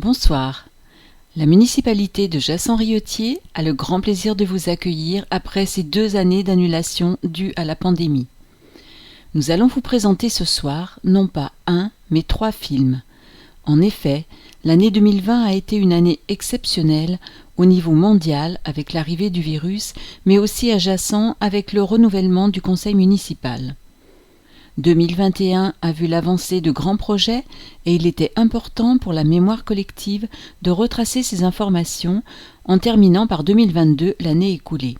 Bonsoir. La municipalité de Jassan-Riotier a le grand plaisir de vous accueillir après ces 2 années d'annulation dues à la pandémie. Nous allons vous présenter ce soir non pas un, mais 3 films. En effet, l'année 2020 a été une année exceptionnelle au niveau mondial avec l'arrivée du virus, mais aussi à Jassan avec le renouvellement du conseil municipal. 2021 a vu l'avancée de grands projets et il était important pour la mémoire collective de retracer ces informations en terminant par 2022, l'année écoulée.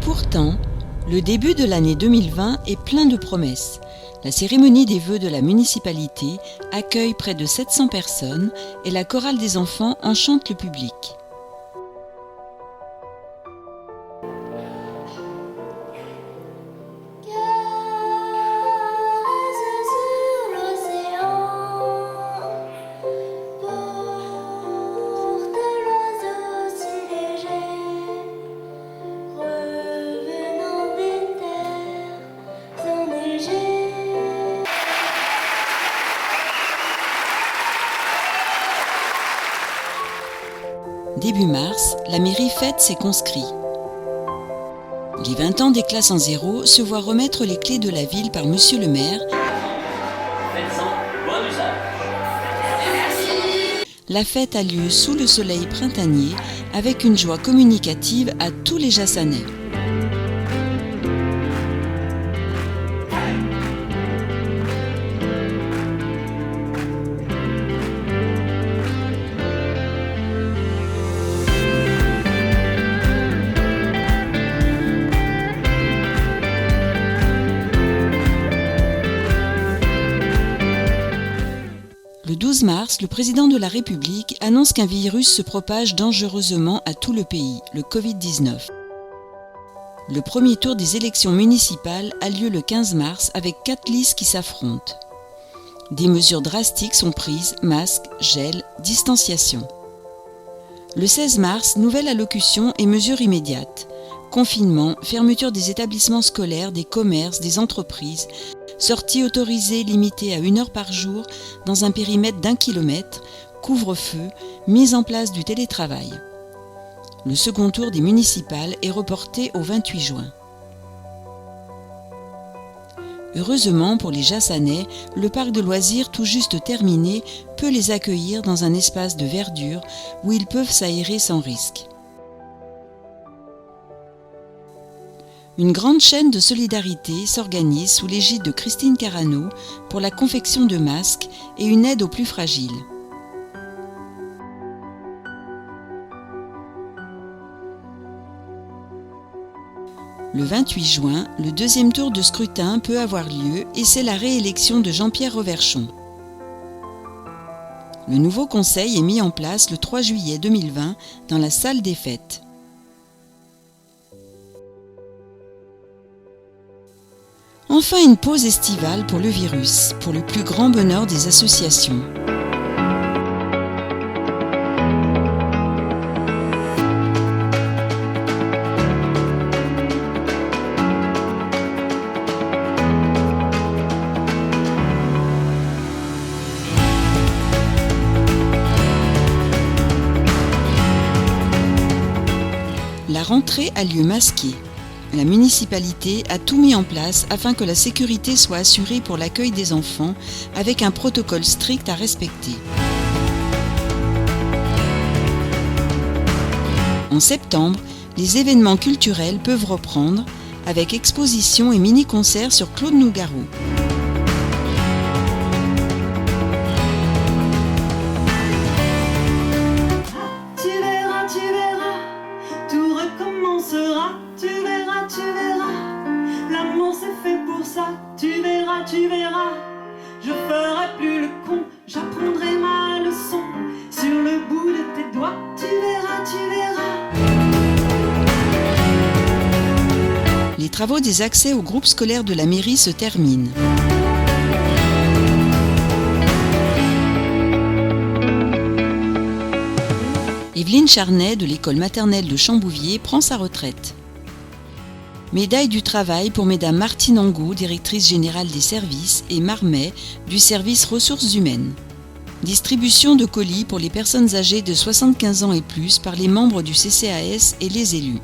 Pourtant, le début de l'année 2020 est plein de promesses. La cérémonie des vœux de la municipalité accueille près de 700 personnes et la chorale des enfants enchante le public. Début mars, la mairie fête ses conscrits. Les 20 ans des classes en zéro se voient remettre les clés de la ville par Monsieur le maire. La fête a lieu sous le soleil printanier avec une joie communicative à tous les Jassanais. Le 12 mars, le président de la République annonce qu'un virus se propage dangereusement à tout le pays, le Covid-19. Le premier tour des élections municipales a lieu le 15 mars avec 4 listes qui s'affrontent. Des mesures drastiques sont prises, masques, gel, distanciation. Le 16 mars, nouvelle allocution et mesures immédiates. Confinement, fermeture des établissements scolaires, des commerces, des entreprises, sortie autorisée limitée à 1 heure par jour dans un périmètre d'1 kilomètre, couvre-feu, mise en place du télétravail. Le second tour des municipales est reporté au 28 juin. Heureusement pour les Jassanais, le parc de loisirs tout juste terminé peut les accueillir dans un espace de verdure où ils peuvent s'aérer sans risque. Une grande chaîne de solidarité s'organise sous l'égide de Christine Carano pour la confection de masques et une aide aux plus fragiles. Le 28 juin, le deuxième tour de scrutin peut avoir lieu et c'est la réélection de Jean-Pierre Reverchon. Le nouveau conseil est mis en place le 3 juillet 2020 dans la salle des fêtes. Enfin, une pause estivale pour le virus, pour le plus grand bonheur des associations. rentrée a lieu masquée. La municipalité a tout mis en place afin que la sécurité soit assurée pour l'accueil des enfants avec un protocole strict à respecter. En septembre, les événements culturels peuvent reprendre avec expositions et mini-concerts sur Claude Nougaro. Tu verras, tout recommencera. Tu verras, l'amour c'est fait pour ça. Tu verras, je ferai plus le con, j'apprendrai ma leçon sur le bout de tes doigts. Tu verras. Les travaux des accès au groupe scolaire de la mairie se terminent. Evelyne Charnet de l'école maternelle de Chambouvier prend sa retraite. Médaille du travail pour mesdames Martine Angot, directrice générale des services, et Marmet du service ressources humaines. Distribution de colis pour les personnes âgées de 75 ans et plus par les membres du CCAS et les élus.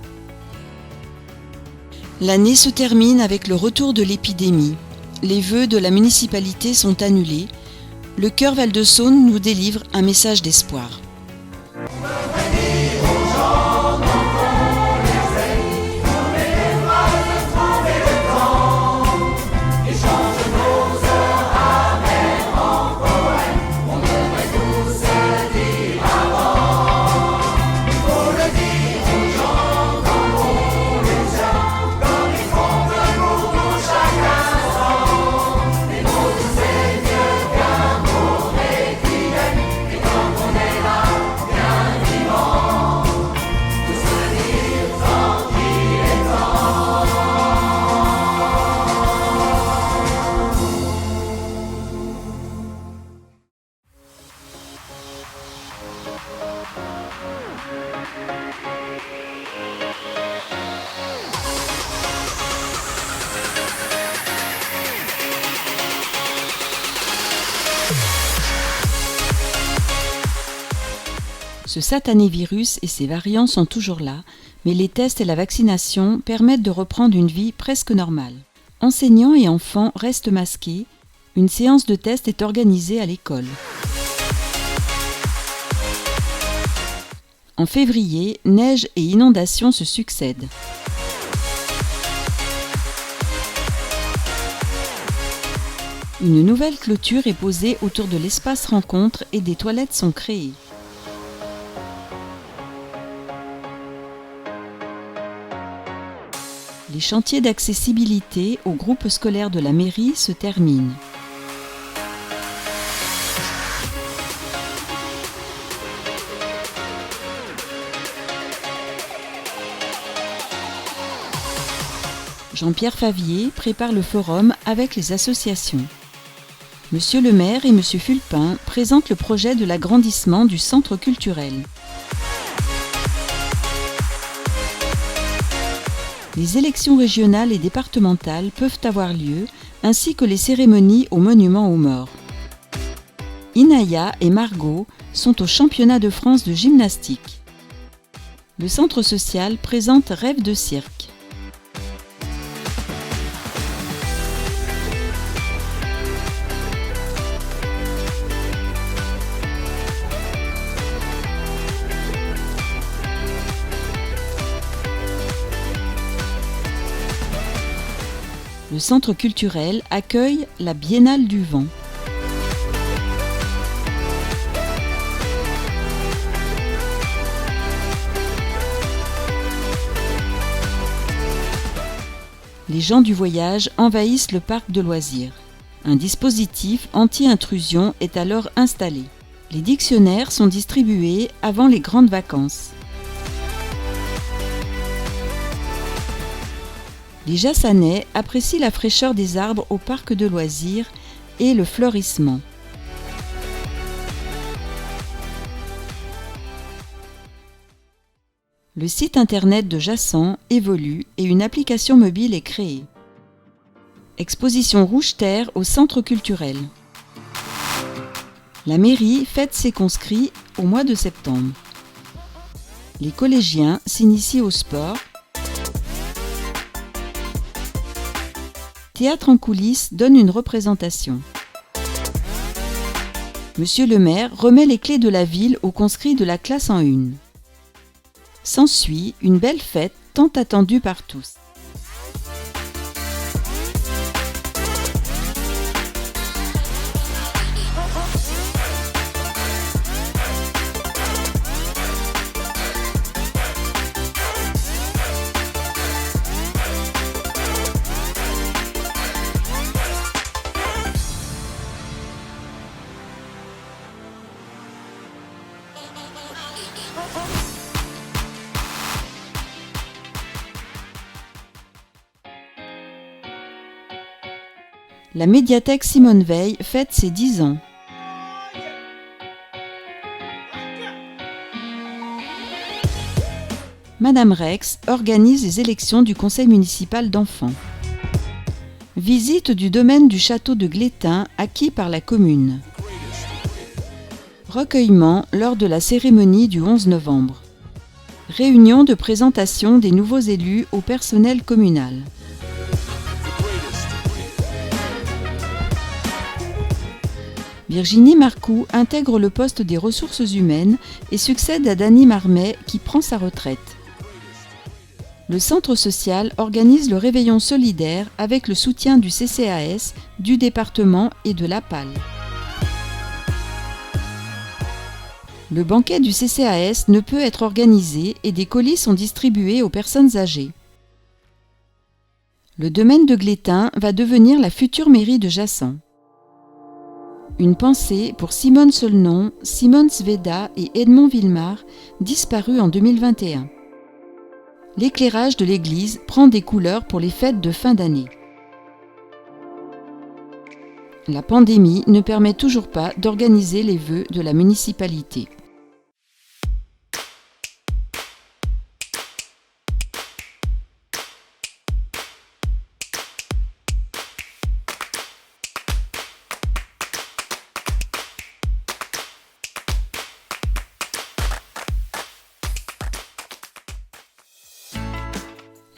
L'année se termine avec le retour de l'épidémie. Les vœux de la municipalité sont annulés. Le Chœur Val-de-Saône nous délivre un message d'espoir. Ce satané virus et ses variants sont toujours là, mais les tests et la vaccination permettent de reprendre une vie presque normale. Enseignants et enfants restent masqués. Une séance de test est organisée à l'école. En février, neige et inondations se succèdent. Une nouvelle clôture est posée autour de l'espace rencontre et des toilettes sont créées. Les chantiers d'accessibilité au groupe scolaire de la mairie se terminent. Jean-Pierre Favier prépare le forum avec les associations. Monsieur le maire et Monsieur Fulpin présentent le projet de l'agrandissement du centre culturel. Les élections régionales et départementales peuvent avoir lieu, ainsi que les cérémonies au monument aux morts. Inaya et Margot sont au championnat de France de gymnastique. Le centre social présente Rêve de cirque. Le centre culturel accueille la Biennale du Vent. Les gens du voyage envahissent le parc de loisirs. Un dispositif anti-intrusion est alors installé. Les dictionnaires sont distribués avant les grandes vacances. Les Jassanais apprécient la fraîcheur des arbres au parc de loisirs et le fleurissement. Le site internet de Jassan évolue et une application mobile est créée. Exposition Rouge Terre au centre culturel. La mairie fête ses conscrits au mois de septembre. Les collégiens s'initient au sport. Théâtre en coulisses donne une représentation. Monsieur le maire remet les clés de la ville aux conscrits de la classe en une. S'ensuit une belle fête tant attendue par tous. La médiathèque Simone Veil fête ses 10 ans. Madame Rex organise les élections du conseil municipal d'enfants. Visite du domaine du château de Glétain acquis par la commune. Recueillement lors de la cérémonie du 11 novembre. Réunion de présentation des nouveaux élus au personnel communal. Virginie Marcoux intègre le poste des ressources humaines et succède à Dany Marmet qui prend sa retraite. Le centre social organise le réveillon solidaire avec le soutien du CCAS, du département et de l'APAL. Le banquet du CCAS ne peut être organisé et des colis sont distribués aux personnes âgées. Le domaine de Glétain va devenir la future mairie de Jassan. Une pensée pour Simone Solnon, Simone Sveda et Edmond Villemar, disparus en 2021. L'éclairage de l'église prend des couleurs pour les fêtes de fin d'année. La pandémie ne permet toujours pas d'organiser les vœux de la municipalité.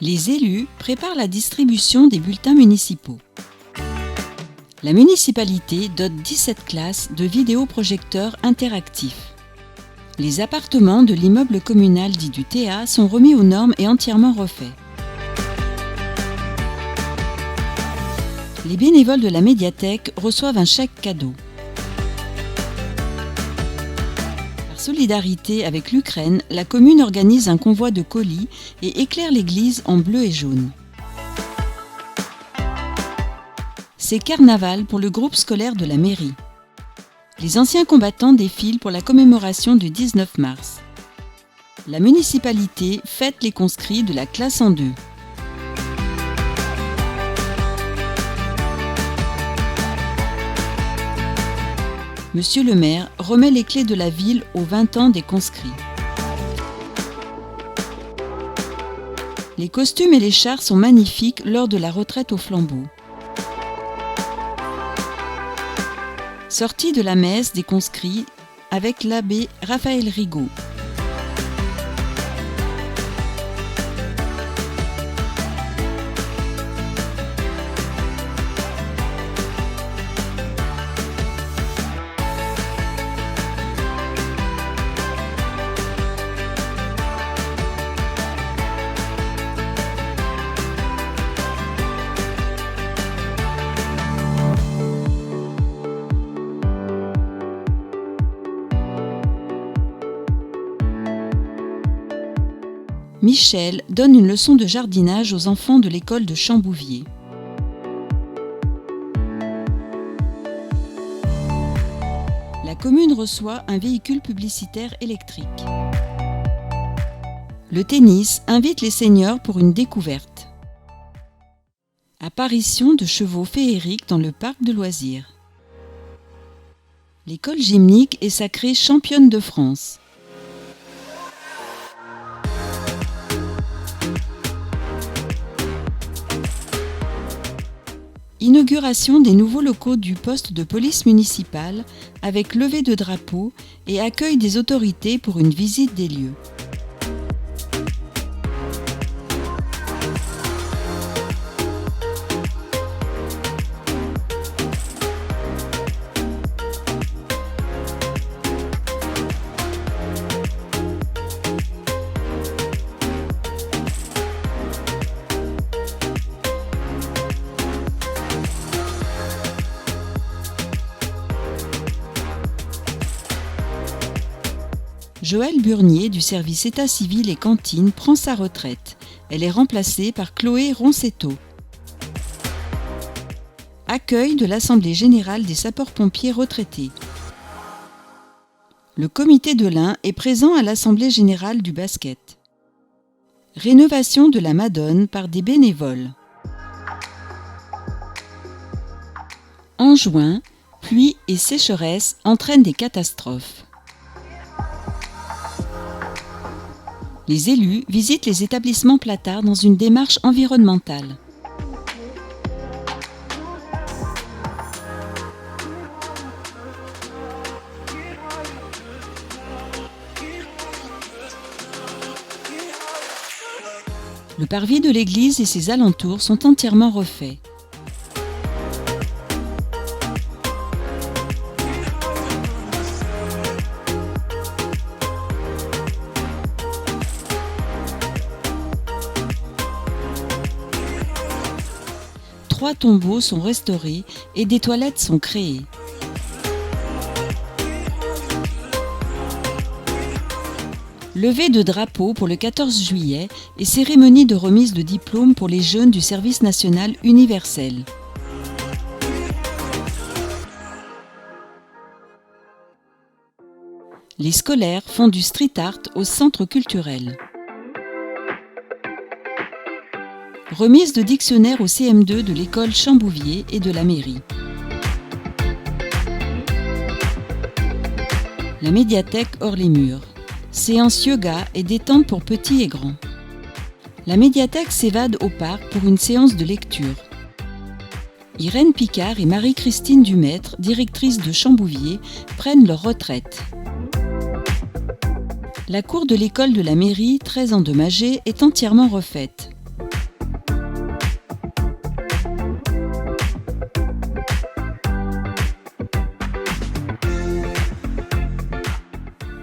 Les élus préparent la distribution des bulletins municipaux. La municipalité dote 17 classes de vidéoprojecteurs interactifs. Les appartements de l'immeuble communal dit du TA sont remis aux normes et entièrement refaits. Les bénévoles de la médiathèque reçoivent un chèque cadeau. Solidarité avec l'Ukraine, la commune organise un convoi de colis et éclaire l'église en bleu et jaune. C'est carnaval pour le groupe scolaire de la mairie. Les anciens combattants défilent pour la commémoration du 19 mars. La municipalité fête les conscrits de la classe en 2. Monsieur le maire remet les clés de la ville aux 20 ans des conscrits. Les costumes et les chars sont magnifiques lors de la retraite au flambeau. Sortie de la messe des conscrits avec l'abbé Raphaël Rigaud. Michel donne une leçon de jardinage aux enfants de l'école de Chambouvier. La commune reçoit un véhicule publicitaire électrique. Le tennis invite les seniors pour une découverte. Apparition de chevaux féeriques dans le parc de loisirs. L'école gymnique est sacrée championne de France. Inauguration des nouveaux locaux du poste de police municipale avec levée de drapeau et accueil des autorités pour une visite des lieux. Joëlle Burnier du service état civil et cantine prend sa retraite. Elle est remplacée par Chloé Ronceto. Accueil de l'Assemblée générale des sapeurs-pompiers retraités. Le comité de l'Ain est présent à l'Assemblée générale du basket. Rénovation de la Madone par des bénévoles. En juin, pluie et sécheresse entraînent des catastrophes. Les élus visitent les établissements Platar dans une démarche environnementale. Le parvis de l'église et ses alentours sont entièrement refaits. Trois tombeaux sont restaurés et des toilettes sont créées. Levée de drapeaux pour le 14 juillet et cérémonie de remise de diplômes pour les jeunes du service national universel. Les scolaires font du street art au centre culturel. Remise de dictionnaire au CM2 de l'école Chambouvier et de la mairie. La médiathèque hors les murs. Séance yoga et détente pour petits et grands. La médiathèque s'évade au parc pour une séance de lecture. Irène Picard et Marie-Christine Dumaître, directrices de Chambouvier, prennent leur retraite. La cour de l'école de la mairie, très endommagée, est entièrement refaite.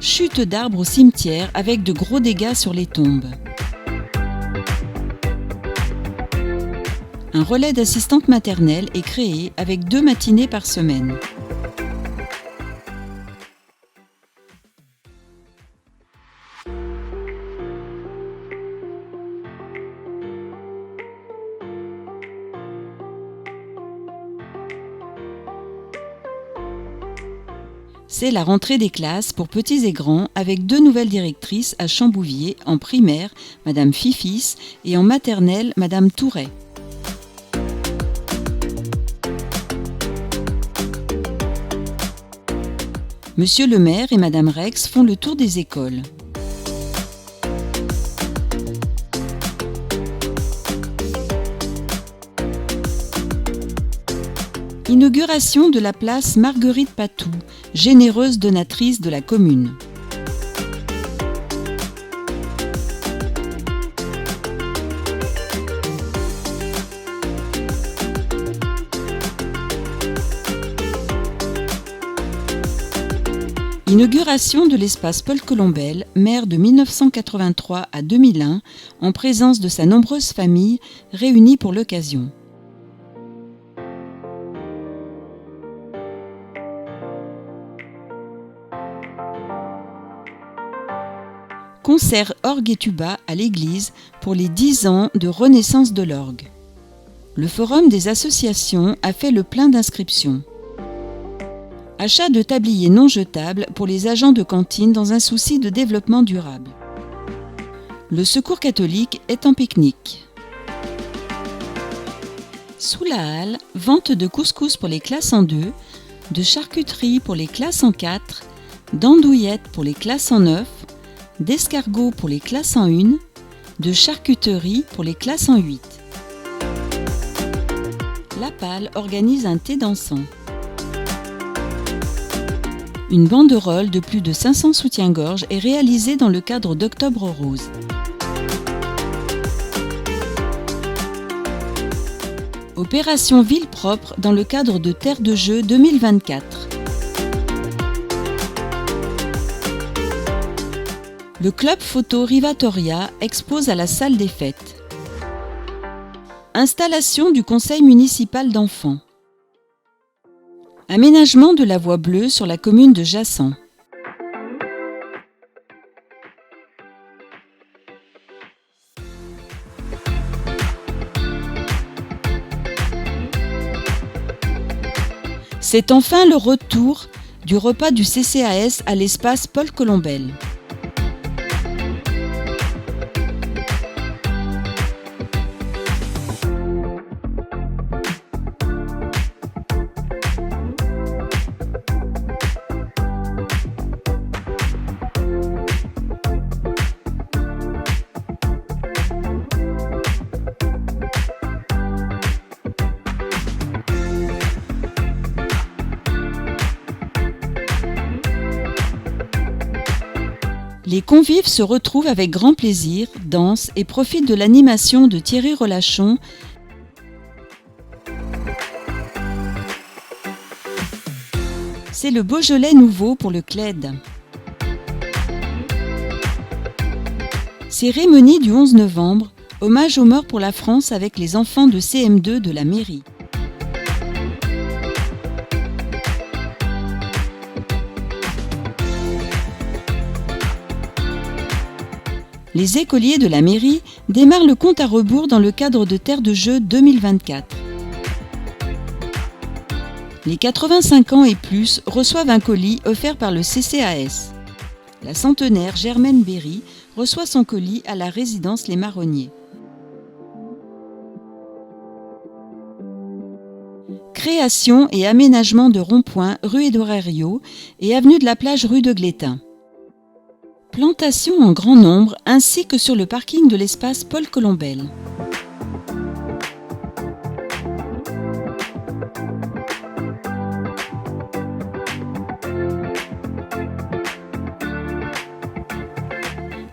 Chute d'arbres au cimetière avec de gros dégâts sur les tombes. Un relais d'assistante maternelle est créé avec 2 matinées par semaine. C'est la rentrée des classes pour petits et grands avec 2 nouvelles directrices à Chambouvier en primaire, Madame Fifis, et en maternelle, Madame Touret. Monsieur le maire et Madame Rex font le tour des écoles. Inauguration de la place Marguerite Patou, généreuse donatrice de la commune. Inauguration de l'espace Paul Colombel, maire de 1983 à 2001, en présence de sa nombreuse famille réunie pour l'occasion. Concert orgue et tuba à l'église pour les 10 ans de renaissance de l'orgue. Le Forum des associations a fait le plein d'inscriptions. Achat de tabliers non jetables pour les agents de cantine dans un souci de développement durable. Le Secours catholique est en pique-nique. Sous la halle, vente de couscous pour les classes en 2, de charcuterie pour les classes en 4, d'andouillettes pour les classes en 9, d'escargots pour les classes en 1, de charcuterie pour les classes en 8. La Palle organise un thé dansant. Une banderole de plus de 500 soutiens-gorge est réalisée dans le cadre d'Octobre Rose. Opération Ville propre dans le cadre de Terre de Jeux 2024. Le club photo Rivatoria expose à la salle des fêtes. Installation du conseil municipal d'enfants. Aménagement de la voie bleue sur la commune de Jassan. C'est enfin le retour du repas du CCAS à l'espace Paul Colombel. Les convives se retrouvent avec grand plaisir, dansent et profitent de l'animation de Thierry Relachon. C'est le Beaujolais nouveau pour le CLED. Cérémonie du 11 novembre, hommage aux morts pour la France avec les enfants de CM2 de la mairie. Les écoliers de la mairie démarrent le compte à rebours dans le cadre de Terre de Jeux 2024. Les 85 ans et plus reçoivent un colis offert par le CCAS. La centenaire Germaine Berry reçoit son colis à la résidence Les Marronniers. Création et aménagement de ronds-points rue Édouard Herriot et avenue de la Plage rue de Glétain. Plantation en grand nombre ainsi que sur le parking de l'espace Paul Colombel.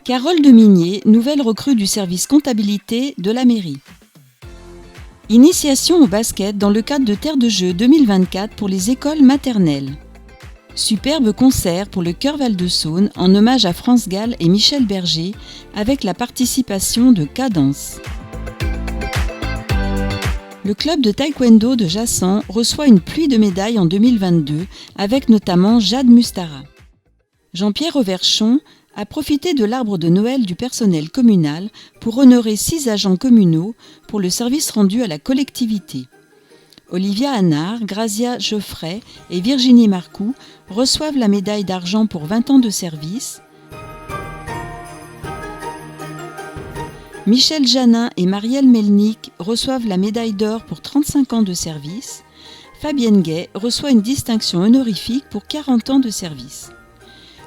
Carole Demigné, nouvelle recrue du service comptabilité de la mairie. Initiation au basket dans le cadre de Terre de Jeux 2024 pour les écoles maternelles. Superbe concert pour le Chœur Val-de-Saône en hommage à France Gall et Michel Berger avec la participation de Cadence. Le club de taekwondo de Jassan reçoit une pluie de médailles en 2022 avec notamment Jade Mustara. Jean-Pierre Auverchon a profité de l'arbre de Noël du personnel communal pour honorer 6 agents communaux pour le service rendu à la collectivité. Olivia Hanard, Grazia Geoffrey et Virginie Marcoux reçoivent la médaille d'argent pour 20 ans de service. Michel Janin et Marielle Melnick reçoivent la médaille d'or pour 35 ans de service. Fabienne Gay reçoit une distinction honorifique pour 40 ans de service.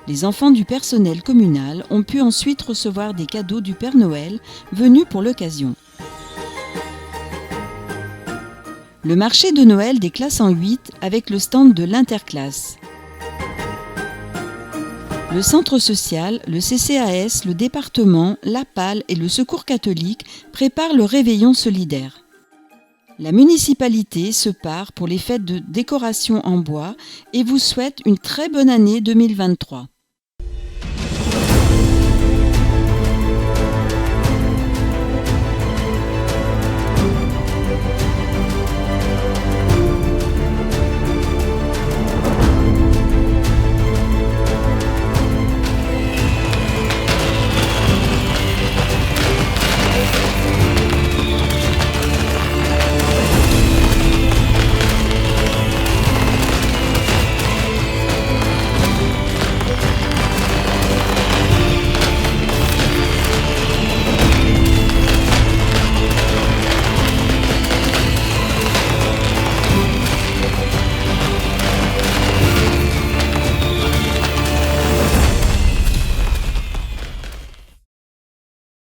Les enfants du personnel communal ont pu ensuite recevoir des cadeaux du Père Noël venus pour l'occasion. Le marché de Noël des classes en 8 avec le stand de l'interclasse. Le centre social, le CCAS, le département, la PAL et le Secours catholique préparent le réveillon solidaire. La municipalité se pare pour les fêtes de décoration en bois et vous souhaite une très bonne année 2023.